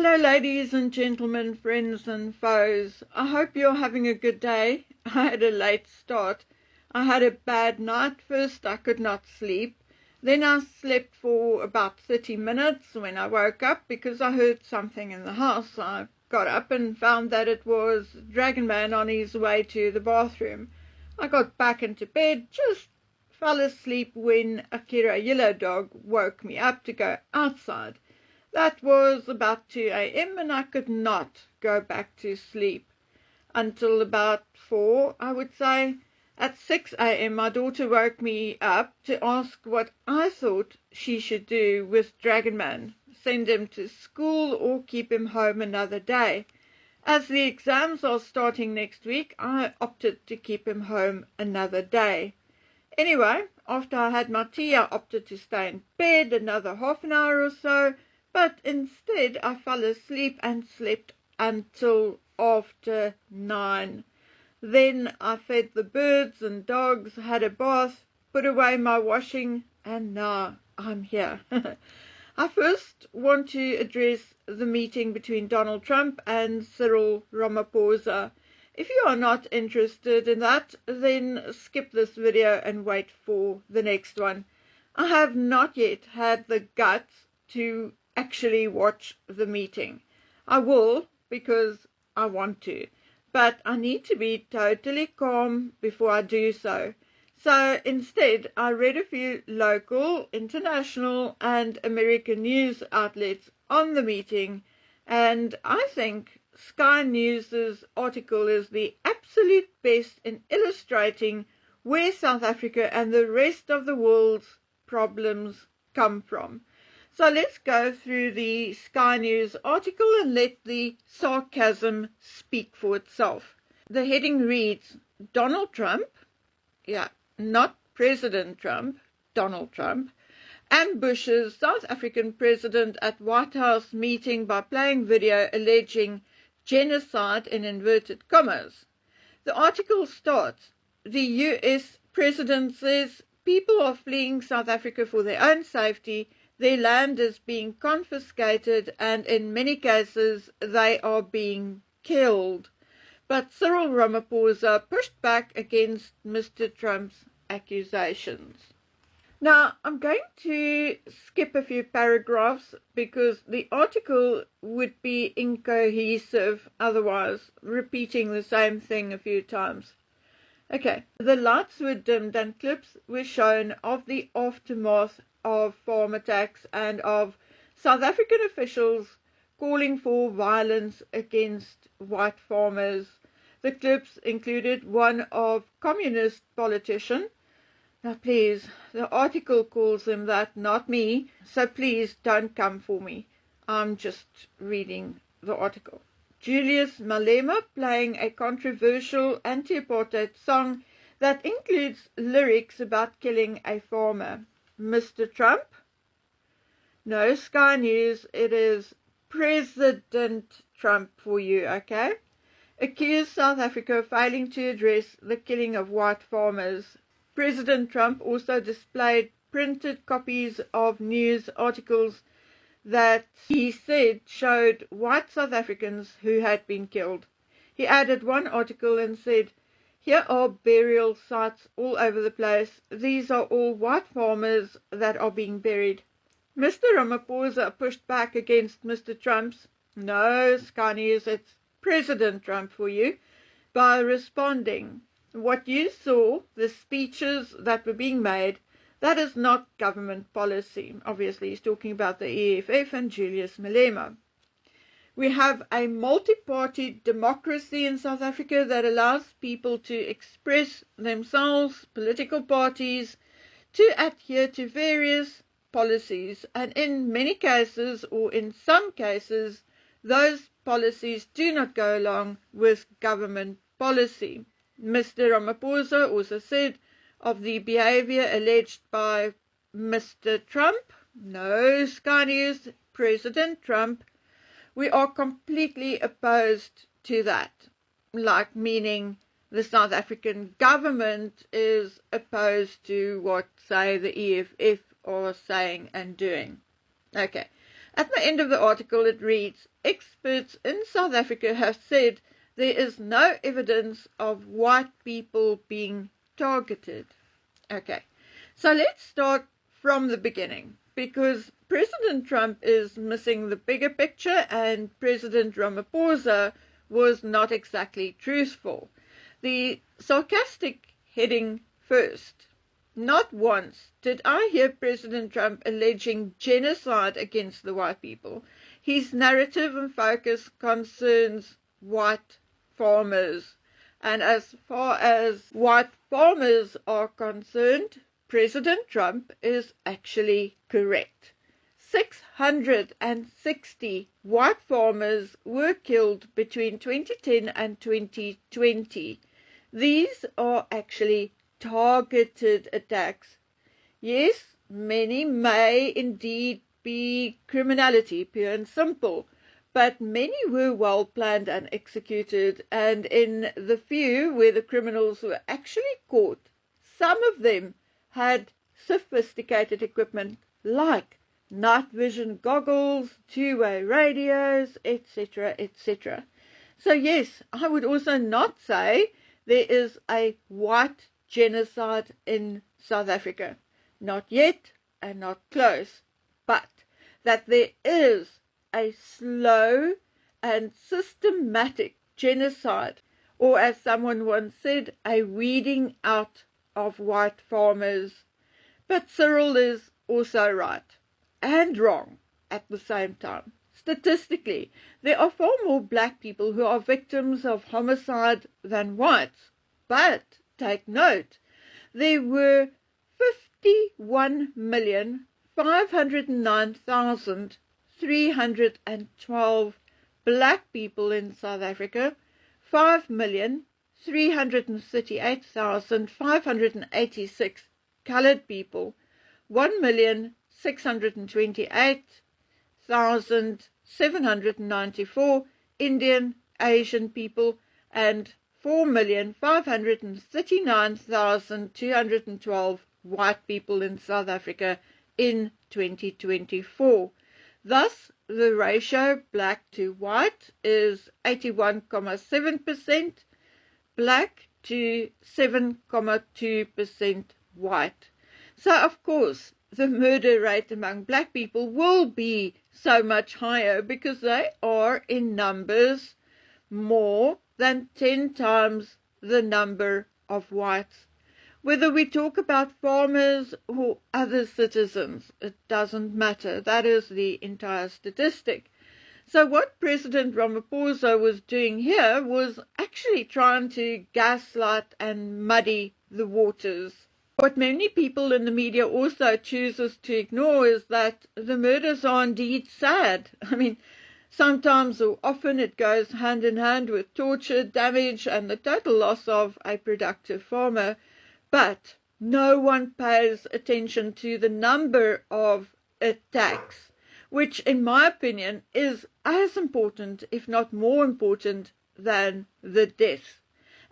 Hello ladies and gentlemen, friends and foes. I hope you're having a good day. I had a late start. I had a bad night. First I could not sleep. Then I slept for about 30 minutes when I woke up because I heard something in the house. I got up and found that it was Dragon Man on his way to the bathroom. I got back into bed, just fell asleep when Akira Yellow Dog woke me up to go outside. That was about 2 a.m. and I could not go back to sleep until about 4, I would say. At 6 a.m. my daughter woke me up to ask what I thought she should do with Dragon Man, send him to school or keep him home another day. As the exams are starting next week, I opted to keep him home another day. Anyway, after I had my tea, I opted to stay in bed another half an hour or so, but instead I fell asleep and slept until after 9. Then I fed the birds and dogs, had a bath, put away my washing, and now I'm here. I first want to address the meeting between Donald Trump and Cyril Ramaphosa. If you are not interested in that, then skip this video and wait for the next one. I have not yet had the guts to actually watch the meeting. I will because I want to, but I need to be totally calm before I do so. So instead, I read a few local, international and American news outlets on the meeting, and I think Sky News's article is the absolute best in illustrating where South Africa and the rest of the world's problems come from. So let's go through the Sky News article and let the sarcasm speak for itself. The heading reads, Donald Trump, not President Trump, Donald Trump, ambushes South African president at White House meeting by playing video alleging genocide in inverted commas. The article starts, the US president says people are fleeing South Africa for their own safety. Their land is being confiscated and in many cases they are being killed. But Cyril Ramaphosa pushed back against Mr. Trump's accusations. Now, I'm going to skip a few paragraphs because the article would be incohesive otherwise, repeating the same thing a few times. Okay, the lights were dimmed and clips were shown of the aftermath of farm attacks and of South African officials calling for violence against white farmers. The clips included one of communist politician. Now please, the article calls him that, not me, so please don't come for me. I'm just reading the article. Julius Malema playing a controversial anti-apartheid song that includes lyrics about killing a farmer. Mr. Trump? No, Sky News, it is President Trump for you, okay? Accused South Africa of failing to address the killing of white farmers. President Trump also displayed printed copies of news articles that he said showed white South Africans who had been killed. He added one article and said, here are burial sites all over the place. These are all white farmers that are being buried. Mr. Ramaphosa pushed back against Mr. Trump's, no, Sky News, it's President Trump for you, by responding, what you saw, the speeches that were being made, that is not government policy. Obviously, he's talking about the EFF and Julius Malema. We have a multi-party democracy in South Africa that allows people to express themselves, political parties, to adhere to various policies. And in many cases, or in some cases, those policies do not go along with government policy. Mr. Ramaphosa also said of the behavior alleged by Mr. Trump, no, Sky News, President Trump, we are completely opposed to that, like meaning the South African government is opposed to what, say, the EFF are saying and doing. Okay, At the end of the article it reads, experts in South Africa have said there is no evidence of white people being targeted. Okay, so let's start from the beginning, because President Trump is missing the bigger picture and President Ramaphosa was not exactly truthful. The sarcastic heading first. Not once did I hear President Trump alleging genocide against the white people. His narrative and focus concerns white farmers. And as far as white farmers are concerned, President Trump is actually correct. 660 white farmers were killed between 2010 and 2020. These are actually targeted attacks. Yes, many may indeed be criminality, pure and simple, but many were well planned and executed, and in the few where the criminals were actually caught, some of them had sophisticated equipment like night vision goggles, two-way radios, etc., etc. So yes, I would also not say there is a white genocide in South Africa. Not yet and not close, but that there is a slow and systematic genocide, or as someone once said, a weeding out of white farmers. But Cyril is also right and wrong at the same time. Statistically, there are far more black people who are victims of homicide than whites. But take note, there were 51,509,312 black people in South Africa, 5,338,586 colored people, 1,628,794 Indian Asian people, and 4,539,212 white people in South Africa in 2024. Thus, the ratio black to white is 81.7% black to 7.2% white. So, of course, the murder rate among black people will be so much higher because they are in numbers more than 10 times the number of whites. Whether we talk about farmers or other citizens, it doesn't matter. That is the entire statistic. So what President Ramaphosa was doing here was actually trying to gaslight and muddy the waters. What many people in the media also chooses to ignore is that the murders are indeed sad. I mean, sometimes or often it goes hand in hand with torture, damage, and the total loss of a productive farmer. But no one pays attention to the number of attacks, which in my opinion is as important, if not more important, than the deaths.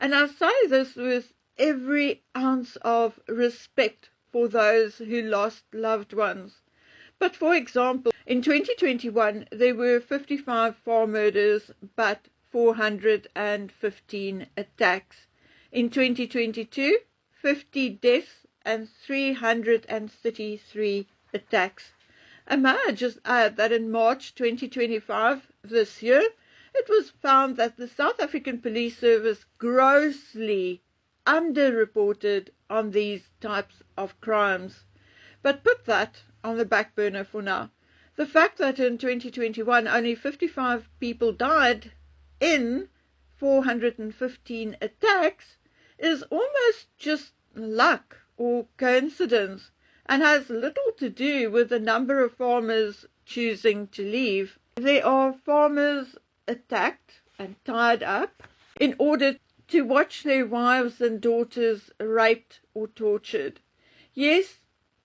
And I say this with every ounce of respect for those who lost loved ones. But for example, in 2021 there were 55 farm murders but 415 attacks. In 2022, 50 deaths and 333 attacks. And may I just add that in March 2025, this year, it was found that the South African Police Service grossly underreported on these types of crimes. But put that on the back burner for now. The fact that in 2021 only 55 people died in 415 attacks is almost just luck or coincidence and has little to do with the number of farmers choosing to leave. There are farmers attacked and tied up in order to watch their wives and daughters raped or tortured. Yes,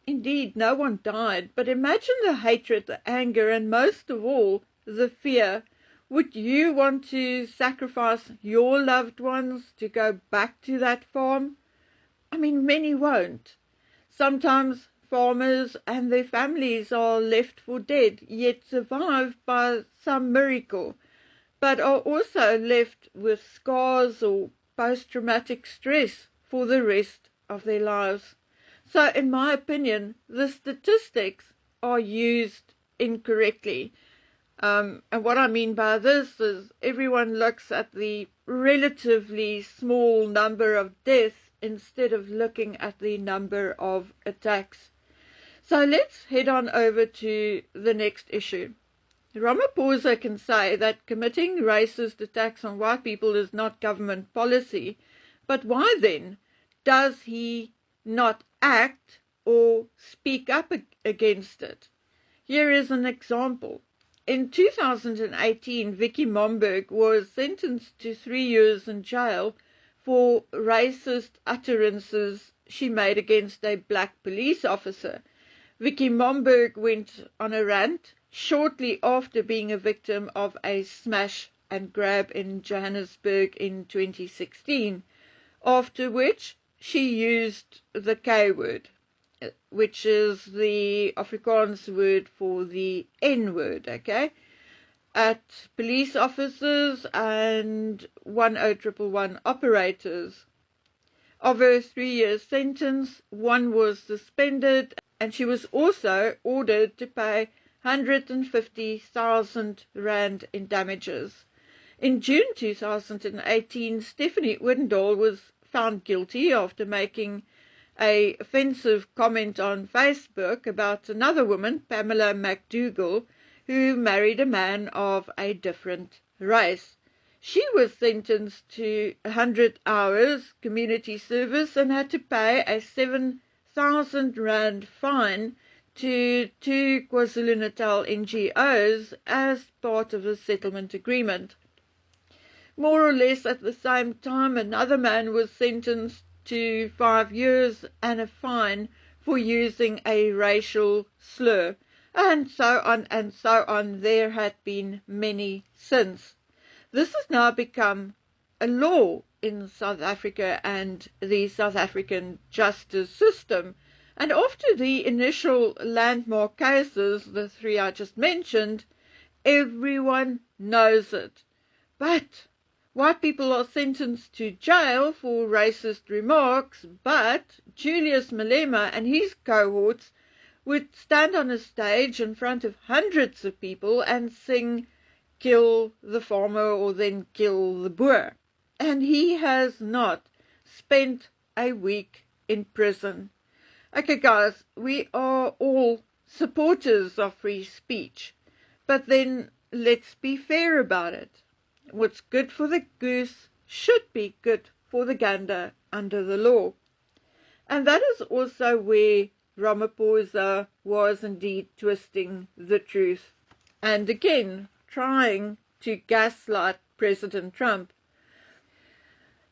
indeed, no one died, but imagine the hatred, the anger, and most of all, the fear. Would you want to sacrifice your loved ones to go back to that farm? I mean, many won't. Sometimes farmers and their families are left for dead, yet survive by some miracle, but are also left with scars or post-traumatic stress for the rest of their lives. So in my opinion, the statistics are used incorrectly. And what I mean by this is everyone looks at the relatively small number of deaths instead of looking at the number of attacks. So let's head on over to the next issue. Ramaphosa can say that committing racist attacks on white people is not government policy, but why then does he not act or speak up against it? Here is an example. In 2018, Vicky Momberg was sentenced to 3 years in jail for racist utterances she made against a black police officer. Vicky Momberg went on a rant shortly after being a victim of a smash and grab in Johannesburg in 2016, after which she used the K word, which is the Afrikaans word for the N word, okay, at police officers and 10111 operators. Of her 3-year sentence, 1 was suspended, and she was also ordered to pay 150,000 rand in damages. In June 2018, Stephanie Odendaal was found guilty after making an offensive comment on Facebook about another woman, Pamela McDougall, who married a man of a different race. She was sentenced to 100 hours community service and had to pay a 7,000 rand fine to 2 KwaZulu-Natal NGOs as part of a settlement agreement. More or less at the same time, another man was sentenced to 5 years and a fine for using a racial slur, and so on and so on. There had been many since. This has now become a law in South Africa and the South African justice system. And after the initial landmark cases, the 3 I just mentioned, everyone knows it. But white people are sentenced to jail for racist remarks, but Julius Malema and his cohorts would stand on a stage in front of hundreds of people and sing "Kill the farmer" or then "Kill the Boer." And he has not spent a week in prison. Okay, guys, we are all supporters of free speech, but then let's be fair about it. What's good for the goose should be good for the gander under the law. And that is also where Ramaphosa was indeed twisting the truth, and again trying to gaslight President Trump.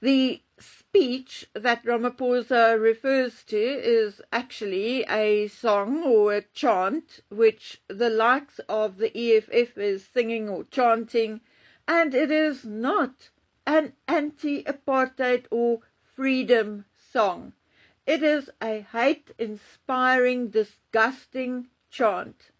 The speech that Ramaphosa refers to is actually a song or a chant which the likes of the EFF is singing or chanting, and it is not an anti-apartheid or freedom song. It is a hate-inspiring, disgusting chant.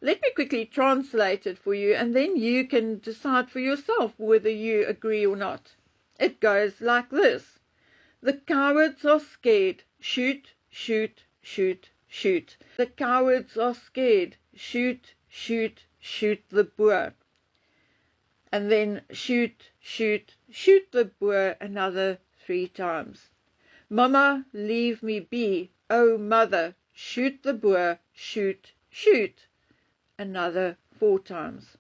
Let me quickly translate it for you, and then you can decide for yourself whether you agree or not. It goes like this. The cowards are scared. Shoot, shoot, shoot, shoot. The cowards are scared. Shoot, shoot, shoot the Boer. And then shoot, shoot, shoot the Boer another 3 times. Mama, leave me be. Oh, mother, shoot the Boer. Shoot, shoot. Another 4 times.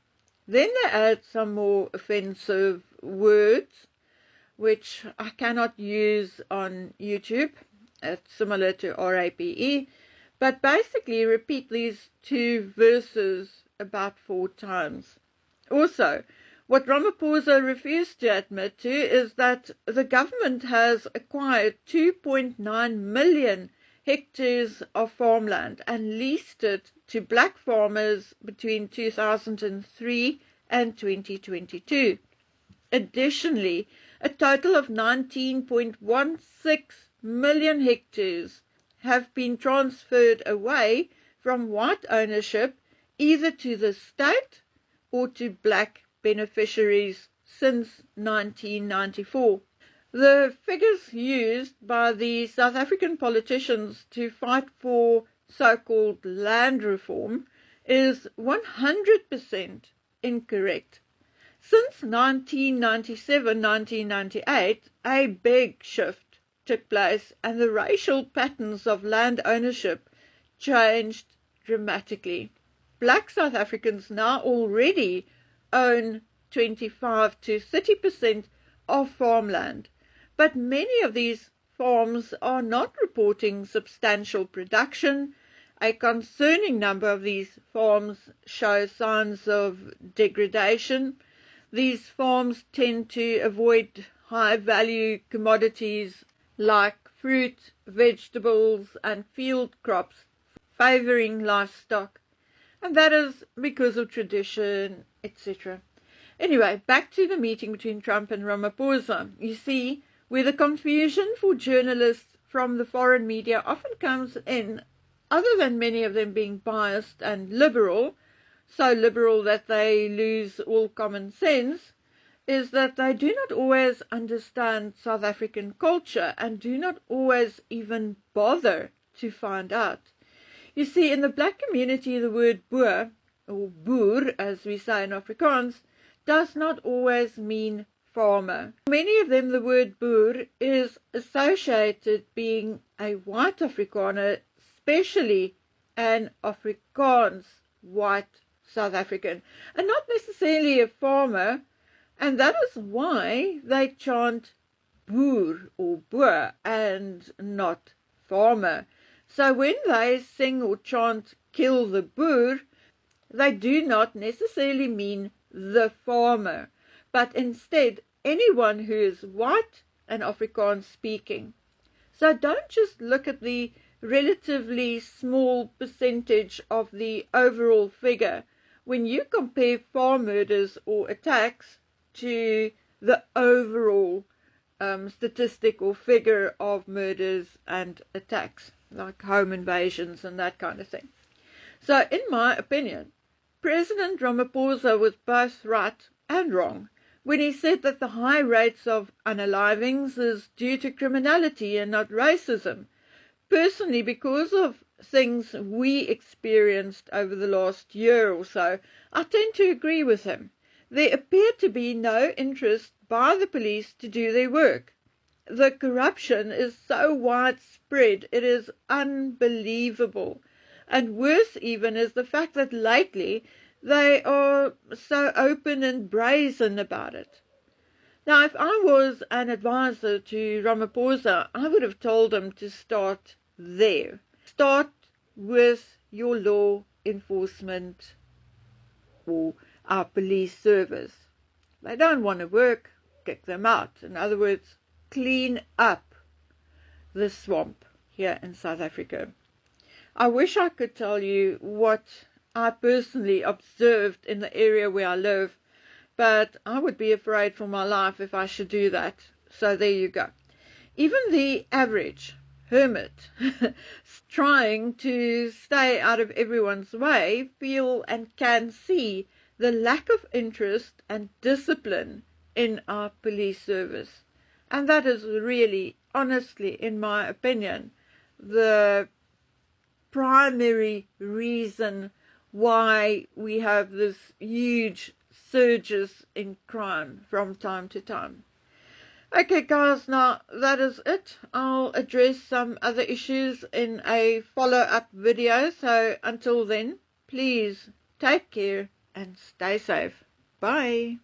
Then they add some more offensive words, which I cannot use on YouTube. It's similar to RAPE, but basically repeat these 2 verses about 4 times. Also, what Ramaphosa refused to admit to is that the government has acquired 2.9 million hectares of farmland and leased it to black farmers between 2003 and 2022. Additionally, a total of 19.16 million hectares have been transferred away from white ownership either to the state or to black beneficiaries since 1994. The figures used by the South African politicians to fight for so-called land reform is 100% incorrect. Since 1997-1998, a big shift took place and the racial patterns of land ownership changed dramatically. Black South Africans now already own 25 to 30% of farmland, but many of these farms are not reporting substantial production. A concerning number of these farms show signs of degradation. These farms tend to avoid high-value commodities like fruit, vegetables, and field crops, favoring livestock, and that is because of tradition, etc. Anyway, back to the meeting between Trump and Ramaphosa. You see, where the confusion for journalists from the foreign media often comes in, other than many of them being biased and liberal, so liberal that they lose all common sense, is that they do not always understand South African culture and do not always even bother to find out. You see, in the black community, the word boer, or boer as we say in Afrikaans, does not always mean farmer. For many of them, the word boer is associated being a white Afrikaner, especially an Afrikaans white South African, and not necessarily a farmer, and that is why they chant boer or boer and not farmer. So when they sing or chant kill the boer, they do not necessarily mean the farmer, but instead anyone who is white and Afrikaans speaking. So don't just look at the relatively small percentage of the overall figure when you compare farm murders or attacks to the overall statistic or figure of murders and attacks, like home invasions and that kind of thing. So in my opinion, President Ramaphosa was both right and wrong when he said that the high rates of unalivings is due to criminality and not racism. Personally, because of things we experienced over the last year or so, I tend to agree with him. There appeared to be no interest by the police to do their work. The corruption is so widespread, it is unbelievable. And worse even is the fact that lately they are so open and brazen about it. Now, if I was an advisor to Ramaphosa, I would have told him to start there. Start with your law enforcement or our police service. They don't want to work, kick them out. In other words, clean up the swamp here in South Africa. I wish I could tell you what I personally observed in the area where I live, but I would be afraid for my life if I should do that. So there you go. Even the average hermit trying to stay out of everyone's way feel and can see the lack of interest and discipline in our police service. And that is really, honestly, in my opinion, the primary reason why we have this huge surges in crime from time to time. Okay guys, now that is it. I'll address some other issues in a follow-up video. So until then, please take care and stay safe. Bye.